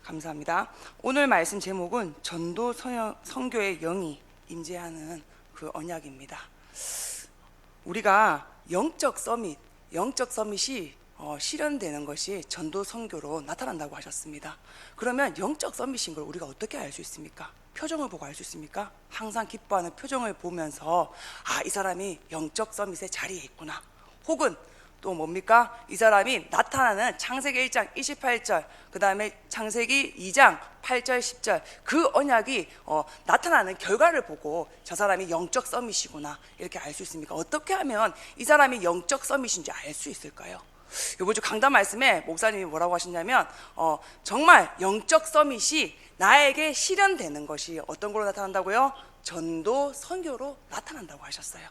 감사합니다. 오늘 말씀 제목은 전도 선교의 영이 임재하는 그 언약입니다. 우리가 영적 서밋이 실현되는 것이 전도 선교로 나타난다고 하셨습니다. 그러면 영적 서밋인 걸 우리가 어떻게 알 수 있습니까? 표정을 보고 알 수 있습니까? 항상 기뻐하는 표정을 보면서 이 사람이 영적 서밋의 자리에 있구나. 혹은 또 뭡니까? 이 사람이 나타나는 창세기 1장 28절, 그 다음에 창세기 2장 8절 10절 그 언약이 나타나는 결과를 보고 저 사람이 영적 서밋이구나 이렇게 알 수 있습니까? 어떻게 하면 이 사람이 영적 서밋인지 알 수 있을까요? 이번 주 강단 말씀에 목사님이 뭐라고 하셨냐면 정말 영적 서밋이 나에게 실현되는 것이 어떤 걸로 나타난다고요? 전도 선교로 나타난다고 하셨어요.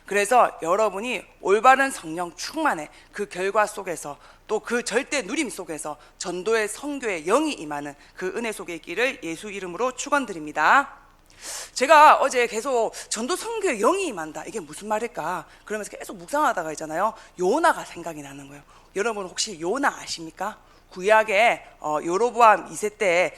그래서 여러분이 올바른 성령 충만의 그 결과 속에서 또 그 절대 누림 속에서 전도의 선교의 영이 임하는 그 은혜 속에 있기를 예수 이름으로 축원드립니다. 제가 어제 계속 전도 선교의 영이 임한다, 이게 무슨 말일까 그러면서 계속 묵상하다가 있잖아요, 요나가 생각이 나는 거예요. 여러분 혹시 요나 아십니까? 구약에 여로보암 2세 때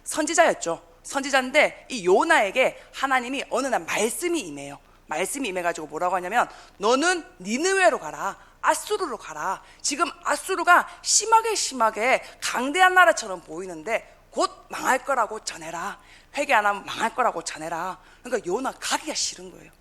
선지자였죠. 선지자인데 이 요나에게 하나님이 어느 날 말씀이 임해요. 말씀이 임해가지고 뭐라고 하냐면, 너는 니느웨로 가라, 아수르로 가라. 지금 아수르가 심하게 강대한 나라처럼 보이는데 곧 망할 거라고 전해라. 회개 안 하면 망할 거라고 전해라. 그러니까 요나 가기가 싫은 거예요.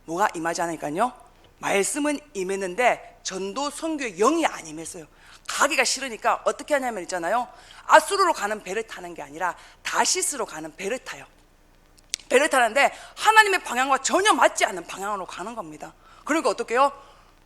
뭐가 임하지 않으니까요, 말씀은 임했는데 전도 선교의 영이 안 임했어요. 가기가 싫으니까 어떻게 하냐면 있잖아요, 아수르로 가는 배를 타는 게 아니라 다시스로 가는 배를 타요. 배를 타는데 하나님의 방향과 전혀 맞지 않는 방향으로 가는 겁니다. 그러니까 어떻게 해요?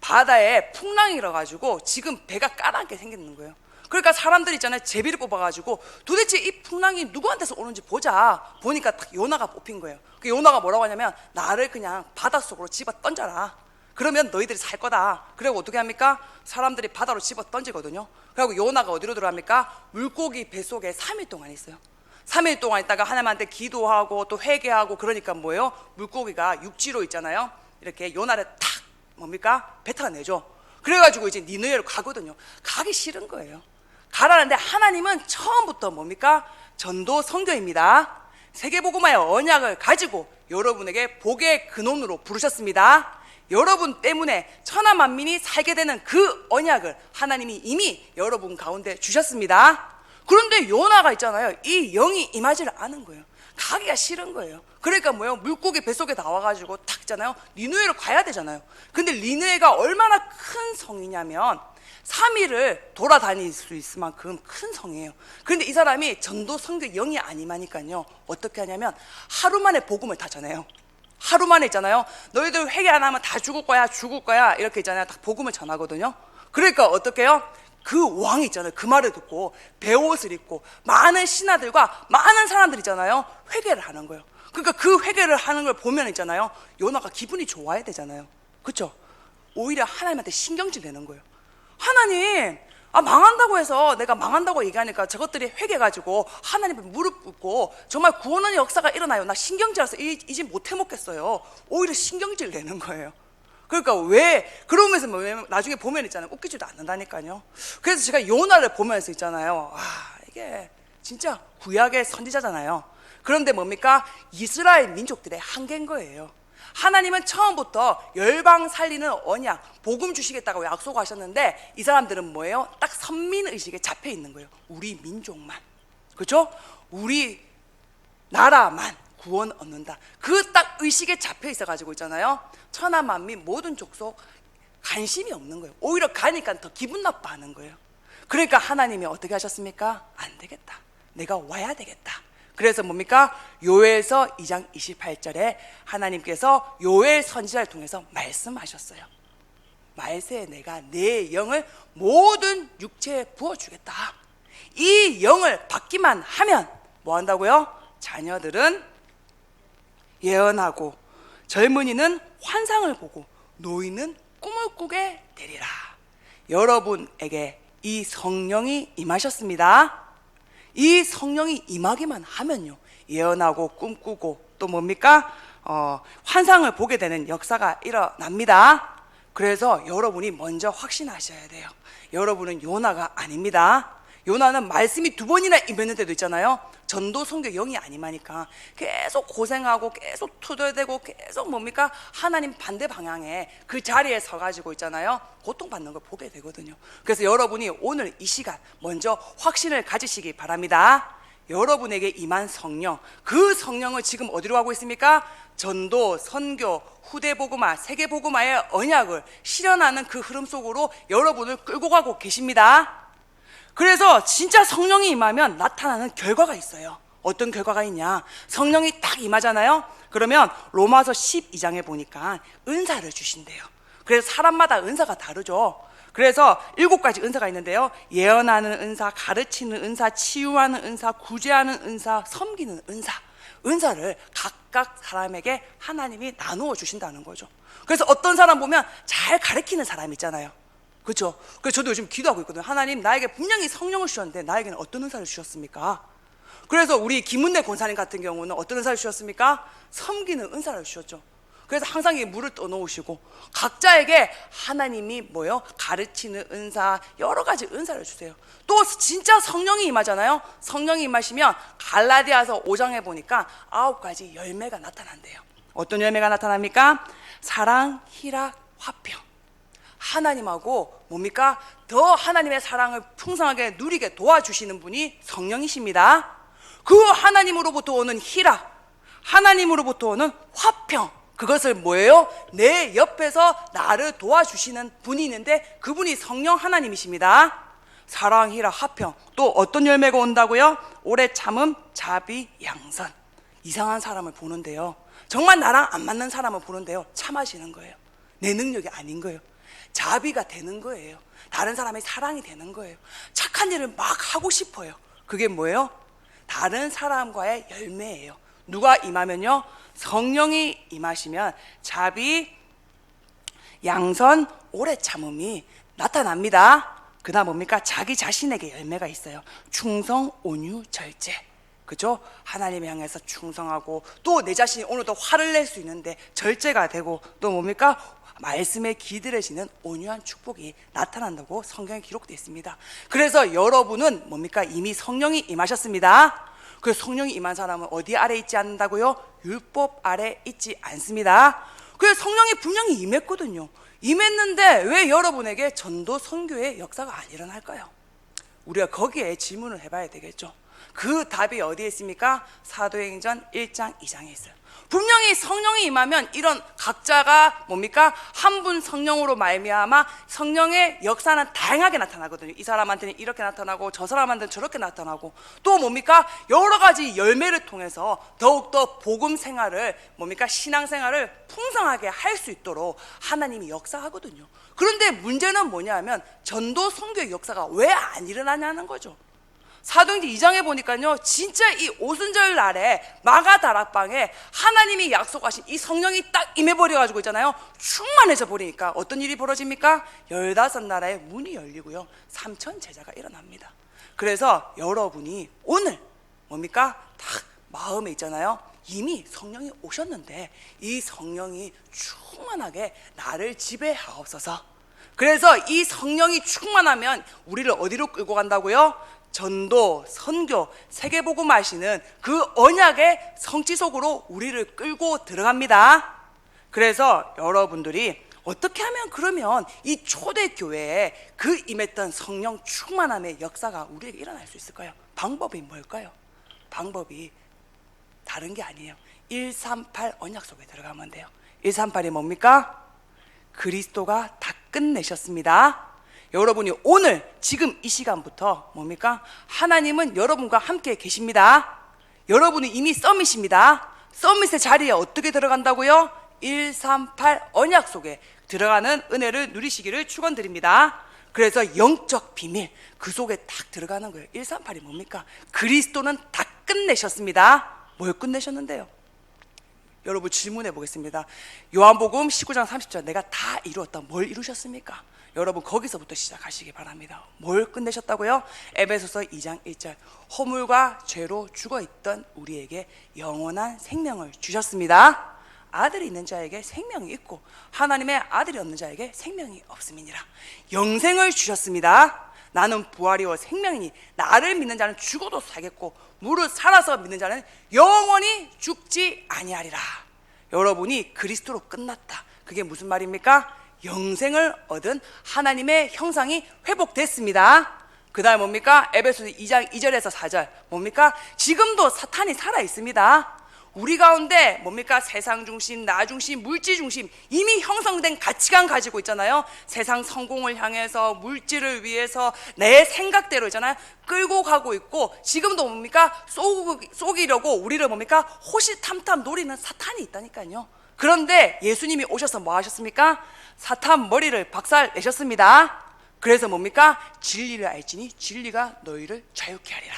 바다에 풍랑이 일어가지고 지금 배가 까맣게 생기는 거예요. 그러니까 사람들이 있잖아요, 제비를 뽑아가지고 도대체 이 풍랑이 누구한테서 오는지 보니까 딱 요나가 뽑힌 거예요. 그 요나가 뭐라고 하냐면, 나를 그냥 바닷속으로 집어 던져라. 그러면 너희들이 살 거다. 그리고 어떻게 합니까? 사람들이 바다로 집어 던지거든요. 그리고 요나가 어디로 들어갑니까? 물고기 뱃속에 3일 동안 있어요. 3일 동안 있다가 하나님한테 기도하고 또 회개하고, 그러니까 뭐예요? 물고기가 육지로 있잖아요, 이렇게 요나를 탁 뭡니까? 뱉어내죠. 그래가지고 이제 니느웨로 가거든요. 가기 싫은 거예요. 가라는데 하나님은 처음부터 뭡니까? 전도 선교입니다. 세계복음화의 언약을 가지고 여러분에게 복의 근원으로 부르셨습니다. 여러분 때문에 천하 만민이 살게 되는 그 언약을 하나님이 이미 여러분 가운데 주셨습니다. 그런데 요나가 있잖아요, 이 영이 임하지를 않은 거예요. 가기가 싫은 거예요. 그러니까 뭐예요? 물고기 뱃속에 나와가지고 탁 있잖아요, 니느웨로 가야 되잖아요. 근데 니느웨가 얼마나 큰 성이냐면 3일을 돌아다닐 수 있을 만큼 큰 성이에요. 그런데 이 사람이 전도 선교 영이 아니마니까요, 어떻게 하냐면 하루 만에 복음을 다 전해요. 하루 만에 있잖아요, 너희들 회개 안 하면 다 죽을 거야 이렇게 있잖아요, 딱 복음을 전하거든요. 그러니까 어떻게 해요? 그 왕이 있잖아요, 그 말을 듣고 베옷을 입고 많은 신하들과 많은 사람들 있잖아요, 회개를 하는 거예요. 그러니까 그 회개를 하는 걸 보면 있잖아요, 요나가 기분이 좋아야 되잖아요. 그렇죠? 오히려 하나님한테 신경질 내는 거예요. 하나님, 망한다고 해서 내가 망한다고 얘기하니까 저것들이 회개가지고 하나님을 무릎 꿇고 정말 구원의 역사가 일어나요. 나 신경질해서 이제 못 해먹겠어요. 오히려 신경질 내는 거예요. 그러니까 그러면서 나중에 보면 있잖아요, 웃기지도 않는다니까요. 그래서 제가 요나를 보면서 있잖아요, 이게 진짜 구약의 선지자잖아요. 그런데 뭡니까? 이스라엘 민족들의 한계인 거예요. 하나님은 처음부터 열방 살리는 언약, 복음 주시겠다고 약속하셨는데 이 사람들은 뭐예요? 딱 선민의식에 잡혀 있는 거예요. 우리 민족만, 그렇죠? 우리 나라만 구원 얻는다, 그 딱 의식에 잡혀 있어가지고 있잖아요, 천하 만민 모든 족속 관심이 없는 거예요. 오히려 가니까 더 기분 나빠하는 거예요. 그러니까 하나님이 어떻게 하셨습니까? 안 되겠다, 내가 와야 되겠다. 그래서 뭡니까? 요엘서 2장 28절에 하나님께서 요엘 선지자를 통해서 말씀하셨어요. 말세에 내가 내 영을 모든 육체에 부어주겠다. 이 영을 받기만 하면 뭐 한다고요? 자녀들은 예언하고, 젊은이는 환상을 보고, 노인은 꿈을 꾸게 되리라. 여러분에게 이 성령이 임하셨습니다. 이 성령이 임하기만 하면요, 예언하고 꿈꾸고 또 뭡니까? 환상을 보게 되는 역사가 일어납니다. 그래서 여러분이 먼저 확신하셔야 돼요. 여러분은 요나가 아닙니다. 요나는 말씀이 2번이나 임했는 데도 있잖아요. 전도, 선교, 영이 안 임하니까 계속 고생하고 계속 투덜대고 계속 뭡니까? 하나님 반대 방향에 그 자리에 서가지고 있잖아요. 고통받는 걸 보게 되거든요. 그래서 여러분이 오늘 이 시간 먼저 확신을 가지시기 바랍니다. 여러분에게 임한 성령, 그 성령을 지금 어디로 가고 있습니까? 전도, 선교, 후대복음화, 세계복음화의 언약을 실현하는 그 흐름 속으로 여러분을 끌고 가고 계십니다. 그래서 진짜 성령이 임하면 나타나는 결과가 있어요. 어떤 결과가 있냐? 성령이 딱 임하잖아요. 그러면 로마서 12장에 보니까 은사를 주신대요. 그래서 사람마다 은사가 다르죠. 그래서 7가지 은사가 있는데요. 예언하는 은사, 가르치는 은사, 치유하는 은사, 구제하는 은사, 섬기는 은사. 은사를 각각 사람에게 하나님이 나누어 주신다는 거죠. 그래서 어떤 사람 보면 잘 가르치는 사람 있잖아요. 그렇죠? 그래서 저도 요즘 기도하고 있거든요. 하나님, 나에게 분명히 성령을 주셨는데 나에게는 어떤 은사를 주셨습니까? 그래서 우리 김은대 권사님 같은 경우는 어떤 은사를 주셨습니까? 섬기는 은사를 주셨죠. 그래서 항상 이 물을 떠놓으시고 각자에게 하나님이 뭐요? 가르치는 은사, 여러 가지 은사를 주세요. 또 진짜 성령이 임하잖아요. 성령이 임하시면 갈라디아서 5장에 보니까 9가지 열매가 나타난대요. 어떤 열매가 나타납니까? 사랑, 희락, 화평. 하나님하고 뭡니까? 더 하나님의 사랑을 풍성하게 누리게 도와주시는 분이 성령이십니다. 그 하나님으로부터 오는 희락, 하나님으로부터 오는 화평, 그것을 뭐예요? 내 옆에서 나를 도와주시는 분이 있는데 그분이 성령 하나님이십니다. 사랑, 희락, 화평. 또 어떤 열매가 온다고요? 오래 참음, 자비, 양선. 이상한 사람을 보는데요, 정말 나랑 안 맞는 사람을 보는데요, 참아지는 거예요. 내 능력이 아닌 거예요. 자비가 되는 거예요. 다른 사람의 사랑이 되는 거예요. 착한 일을 막 하고 싶어요. 그게 뭐예요? 다른 사람과의 열매예요. 누가 임하면요? 성령이 임하시면 자비, 양선, 오래 참음이 나타납니다. 그 다음 뭡니까? 자기 자신에게 열매가 있어요. 충성, 온유, 절제. 그죠? 하나님을 향해서 충성하고, 또 내 자신이 오늘도 화를 낼 수 있는데 절제가 되고, 또 뭡니까? 말씀에 기들어지는 온유한 축복이 나타난다고 성경에 기록되어 있습니다. 그래서 여러분은 뭡니까? 이미 성령이 임하셨습니다. 그 성령이 임한 사람은 어디 아래 있지 않는다고요? 율법 아래 있지 않습니다. 그래서 성령이 분명히 임했거든요. 임했는데 왜 여러분에게 전도 선교의 역사가 안 일어날까요? 우리가 거기에 질문을 해봐야 되겠죠. 그 답이 어디에 있습니까? 사도행전 1장 2장에 있어요. 분명히 성령이 임하면 이런 각자가 뭡니까? 한 분 성령으로 말미암아 성령의 역사는 다양하게 나타나거든요. 이 사람한테는 이렇게 나타나고 저 사람한테는 저렇게 나타나고, 또 뭡니까? 여러 가지 열매를 통해서 더욱더 복음 생활을 뭡니까? 신앙 생활을 풍성하게 할 수 있도록 하나님이 역사하거든요. 그런데 문제는 뭐냐면 전도 선교의 역사가 왜 안 일어나냐는 거죠. 사도행전 2장에 보니까요, 진짜 이 오순절 날에 마가다락방에 하나님이 약속하신 이 성령이 딱 임해버려가지고 있잖아요. 충만해져 버리니까 어떤 일이 벌어집니까? 15나라의 문이 열리고요, 3천 제자가 일어납니다. 그래서 여러분이 오늘 뭡니까? 딱 마음에 있잖아요. 이미 성령이 오셨는데 이 성령이 충만하게 나를 지배하옵소서. 그래서 이 성령이 충만하면 우리를 어디로 끌고 간다고요? 전도, 선교, 세계복음 하시는 그 언약의 성취 속으로 우리를 끌고 들어갑니다. 그래서 여러분들이 어떻게 하면 그러면 이 초대교회에 그 임했던 성령 충만함의 역사가 우리에게 일어날 수 있을까요? 방법이 뭘까요? 방법이 다른 게 아니에요. 138 언약 속에 들어가면 돼요. 138이 뭡니까? 그리스도가 다 끝내셨습니다. 여러분이 오늘 지금 이 시간부터 뭡니까? 하나님은 여러분과 함께 계십니다. 여러분이 이미 서밋입니다. 서밋의 자리에 어떻게 들어간다고요? 138 언약 속에 들어가는 은혜를 누리시기를 축원드립니다. 그래서 영적 비밀, 그 속에 딱 들어가는 거예요. 138이 뭡니까? 그리스도는 다 끝내셨습니다. 뭘 끝내셨는데요? 여러분 질문해 보겠습니다. 요한복음 19장 30절, 내가 다 이루었다. 뭘 이루셨습니까? 여러분 거기서부터 시작하시기 바랍니다. 뭘 끝내셨다고요? 에베소서 2장 1절, 허물과 죄로 죽어있던 우리에게 영원한 생명을 주셨습니다. 아들이 있는 자에게 생명이 있고 하나님의 아들이 없는 자에게 생명이 없음이니라. 영생을 주셨습니다. 나는 부활이요 생명이니 나를 믿는 자는 죽어도 살겠고 무릇 살아서 믿는 자는 영원히 죽지 아니하리라. 여러분이 그리스도로 끝났다. 그게 무슨 말입니까? 영생을 얻은 하나님의 형상이 회복됐습니다. 그 다음 뭡니까? 에베소서 2장 2절에서 4절 뭡니까? 지금도 사탄이 살아 있습니다. 우리 가운데 뭡니까? 세상 중심, 나 중심, 물질 중심 이미 형성된 가치관 가지고 있잖아요. 세상 성공을 향해서 물질을 위해서 내 생각대로 있잖아요. 끌고 가고 있고 지금도 뭡니까? 속이려고 우리를 뭡니까? 호시탐탐 노리는 사탄이 있다니까요. 그런데 예수님이 오셔서 뭐 하셨습니까? 사탄 머리를 박살 내셨습니다. 그래서 뭡니까? 진리를 알지니 진리가 너희를 자유케 하리라.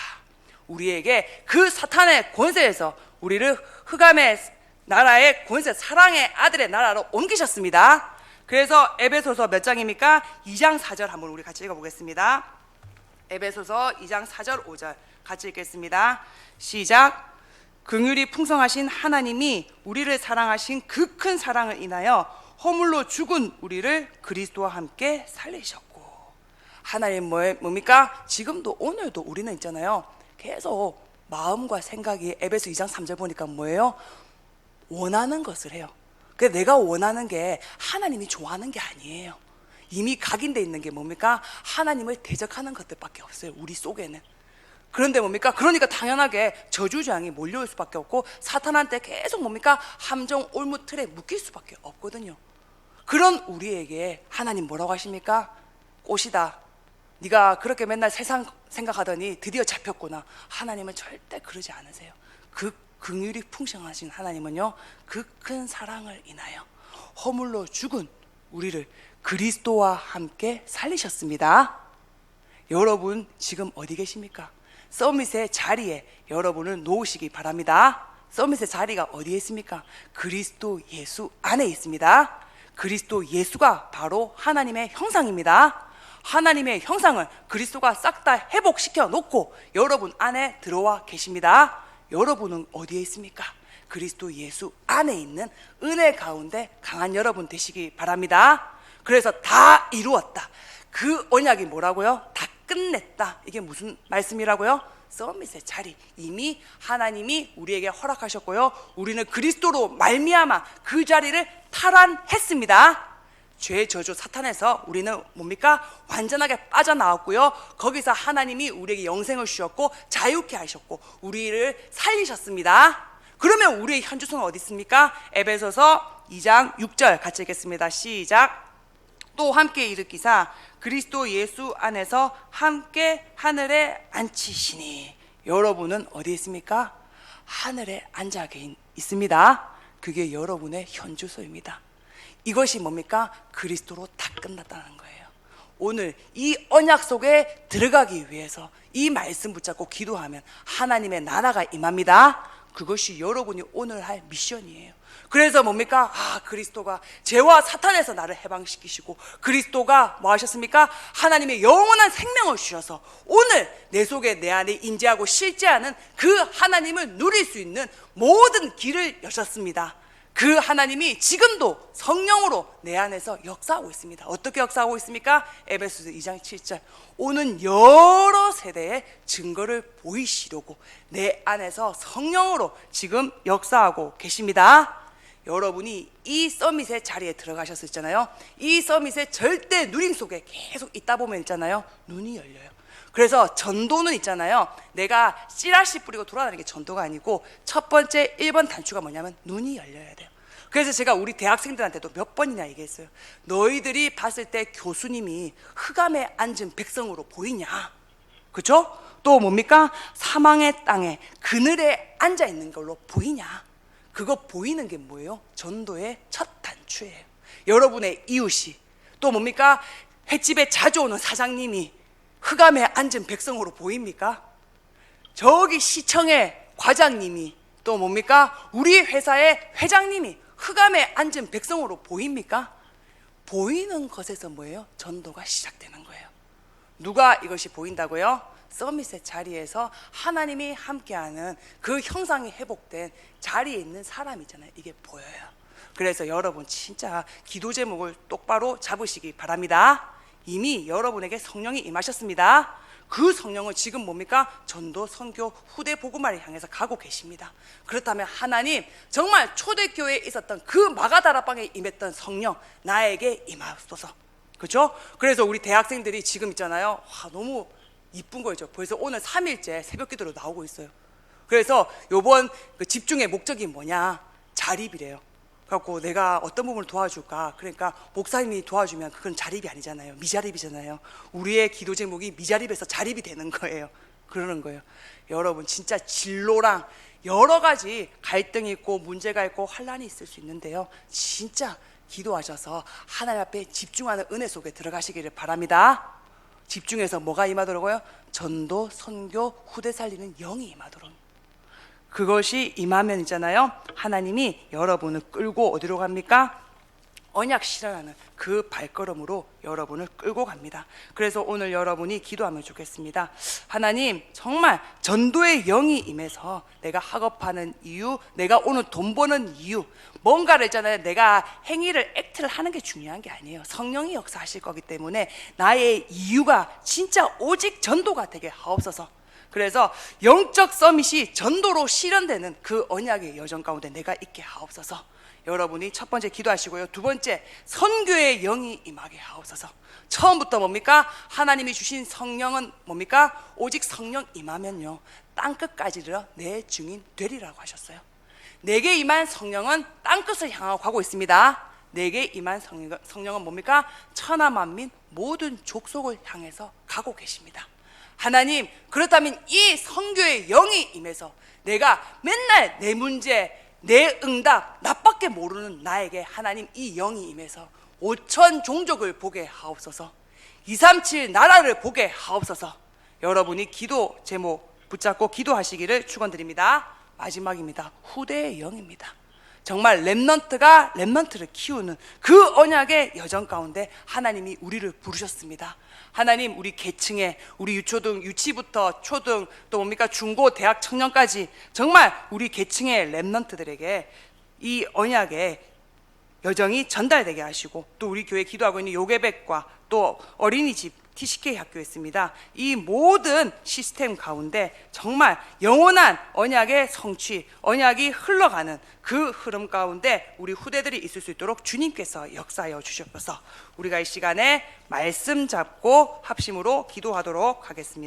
우리에게 그 사탄의 권세에서 우리를 흑암의 나라의 권세, 사랑의 아들의 나라로 옮기셨습니다. 그래서 에베소서 몇 장입니까? 2장 4절 한번 우리 같이 읽어보겠습니다. 에베소서 2장 4절 5절 같이 읽겠습니다. 시작. 긍휼이 풍성하신 하나님이 우리를 사랑하신 그 큰 사랑을 인하여 허물로 죽은 우리를 그리스도와 함께 살리셨고. 하나님 뭡니까? 지금도 오늘도 우리는 있잖아요. 계속 마음과 생각이 에베소 2장 3절 보니까 뭐예요? 원하는 것을 해요. 근데 내가 원하는 게 하나님이 좋아하는 게 아니에요. 이미 각인되어 있는 게 뭡니까? 하나님을 대적하는 것들밖에 없어요. 우리 속에는. 그런데 뭡니까? 그러니까 당연하게 저주장이 몰려올 수밖에 없고 사탄한테 계속 뭡니까? 함정 올무 틀에 묶일 수밖에 없거든요. 그런 우리에게 하나님 뭐라고 하십니까? 꽃이다. 네가 그렇게 맨날 세상 생각하더니 드디어 잡혔구나. 하나님은 절대 그러지 않으세요. 그 긍휼이 풍성하신 하나님은요, 그 큰 사랑을 인하여 허물로 죽은 우리를 그리스도와 함께 살리셨습니다. 여러분 지금 어디 계십니까? 서밋의 자리에 여러분을 놓으시기 바랍니다. 서밋의 자리가 어디에 있습니까? 그리스도 예수 안에 있습니다. 그리스도 예수가 바로 하나님의 형상입니다. 하나님의 형상을 그리스도가 싹 다 회복시켜 놓고 여러분 안에 들어와 계십니다. 여러분은 어디에 있습니까? 그리스도 예수 안에 있는 은혜 가운데 강한 여러분 되시기 바랍니다. 그래서 다 이루었다. 그 언약이 뭐라고요? 다 끝냈다. 이게 무슨 말씀이라고요? 서밋의 자리, 이미 하나님이 우리에게 허락하셨고요, 우리는 그리스도로 말미암아 그 자리를 탈환했습니다. 죄, 저주, 사탄에서 우리는 뭡니까? 완전하게 빠져나왔고요, 거기서 하나님이 우리에게 영생을 주셨고 자유케 하셨고 우리를 살리셨습니다. 그러면 우리의 현주소는 어디 있습니까? 에베소서 2장 6절 같이 읽겠습니다. 시작. 또 함께 일으키사 그리스도 예수 안에서 함께 하늘에 앉히시니. 여러분은 어디에 있습니까? 하늘에 앉아 있습니다. 그게 여러분의 현주소입니다. 이것이 뭡니까? 그리스도로 다 끝났다는 거예요. 오늘 이 언약 속에 들어가기 위해서 이 말씀 붙잡고 기도하면 하나님의 나라가 임합니다. 그것이 여러분이 오늘 할 미션이에요. 그래서 뭡니까? 그리스도가 죄와 사탄에서 나를 해방시키시고 그리스도가 뭐 하셨습니까? 하나님의 영원한 생명을 주셔서 오늘 내 속에 내 안에 인지하고 실제하는 그 하나님을 누릴 수 있는 모든 길을 여셨습니다. 그 하나님이 지금도 성령으로 내 안에서 역사하고 있습니다. 어떻게 역사하고 있습니까? 에베소서 2장 7절. 오는 여러 세대의 증거를 보이시려고 내 안에서 성령으로 지금 역사하고 계십니다. 여러분이 이 서밋의 자리에 들어가셨었잖아요. 이 서밋의 절대 누림 속에 계속 있다 보면 있잖아요, 눈이 열려요. 그래서 전도는 있잖아요, 내가 씨앗이 뿌리고 돌아다니는 게 전도가 아니고 첫 번째 1번 단추가 뭐냐면 눈이 열려야 돼요. 그래서 제가 우리 대학생들한테도 몇 번이나 얘기했어요. 너희들이 봤을 때 교수님이 흑암에 앉은 백성으로 보이냐? 그렇죠? 또 뭡니까? 사망의 땅에 그늘에 앉아 있는 걸로 보이냐? 그거 보이는 게 뭐예요? 전도의 첫 단추예요. 여러분의 이웃이, 또 뭡니까? 횟집에 자주 오는 사장님이 흑암에 앉은 백성으로 보입니까? 저기 시청의 과장님이, 또 뭡니까? 우리 회사의 회장님이 흑암에 앉은 백성으로 보입니까? 보이는 것에서 뭐예요? 전도가 시작되는 거예요. 누가 이것이 보인다고요? 서밋의 자리에서 하나님이 함께하는 그 형상이 회복된 자리에 있는 사람이잖아요. 이게 보여요. 그래서 여러분 진짜 기도 제목을 똑바로 잡으시기 바랍니다. 이미 여러분에게 성령이 임하셨습니다. 그 성령은 지금 뭡니까? 전도, 선교, 후대 복음화를 향해서 가고 계십니다. 그렇다면 하나님, 정말 초대교회에 있었던 그 마가다락방에 임했던 성령 나에게 임하소서. 그렇죠? 그래서 우리 대학생들이 지금 있잖아요. 와, 너무 이쁜 거죠. 그래서 오늘 3일째 새벽 기도로 나오고 있어요. 그래서 요번 그 집중의 목적이 뭐냐? 자립이래요. 그래갖고 내가 어떤 부분을 도와줄까? 그러니까 목사님이 도와주면 그건 자립이 아니잖아요. 미자립이잖아요. 우리의 기도 제목이 미자립에서 자립이 되는 거예요. 그러는 거예요. 여러분, 진짜 진로랑 여러 가지 갈등이 있고 문제가 있고 환란이 있을 수 있는데요, 진짜 기도하셔서 하나님 앞에 집중하는 은혜 속에 들어가시기를 바랍니다. 집중해서 뭐가 임하더라고요? 전도, 선교, 후대 살리는 영이 임하도록. 그것이 임하면 있잖아요, 하나님이 여러분을 끌고 어디로 갑니까? 언약 실현하는 그 발걸음으로 여러분을 끌고 갑니다. 그래서 오늘 여러분이 기도하면 좋겠습니다. 하나님, 정말 전도의 영이 임해서 내가 학업하는 이유, 내가 오늘 돈 버는 이유, 뭔가를 있잖아요, 내가 행위를 액트를 하는 게 중요한 게 아니에요. 성령이 역사하실 거기 때문에 나의 이유가 진짜 오직 전도가 되게 하옵소서. 그래서 영적 서밋이 전도로 실현되는 그 언약의 여정 가운데 내가 있게 하옵소서. 여러분이 첫 번째 기도하시고요, 두 번째 선교의 영이 임하게 하옵소서. 처음부터 뭡니까? 하나님이 주신 성령은 뭡니까? 오직 성령 임하면요, 땅끝까지를 내 증인 되리라고 하셨어요. 내게 임한 성령은 땅끝을 향하고 가고 있습니다. 내게 임한 성령은 뭡니까? 천하 만민 모든 족속을 향해서 가고 계십니다. 하나님, 그렇다면 이 선교의 영이 임해서 내가 맨날 내 문제, 내 응답, 나밖에 모르는 나에게 하나님 이 영이 임해서 5천 종족을 보게 하옵소서. 237 나라를 보게 하옵소서. 여러분이 기도 제목 붙잡고 기도하시기를 축원드립니다. 마지막입니다. 후대의 영입니다. 정말 렘넌트가 렘넌트를 키우는 그 언약의 여정 가운데 하나님이 우리를 부르셨습니다. 하나님, 우리 계층에 우리 유초등, 유치부터 초등, 또 뭡니까 중고, 대학, 청년까지 정말 우리 계층의 렘넌트들에게 이 언약의 여정이 전달되게 하시고, 또 우리 교회 기도하고 있는 요괴백과 또 어린이집 TCK 학교에 있습니다. 이 모든 시스템 가운데 정말 영원한 언약의 성취, 언약이 흘러가는 그 흐름 가운데 우리 후대들이 있을 수 있도록 주님께서 역사하여 주셨어서 우리가 이 시간에 말씀 잡고 합심으로 기도하도록 하겠습니다.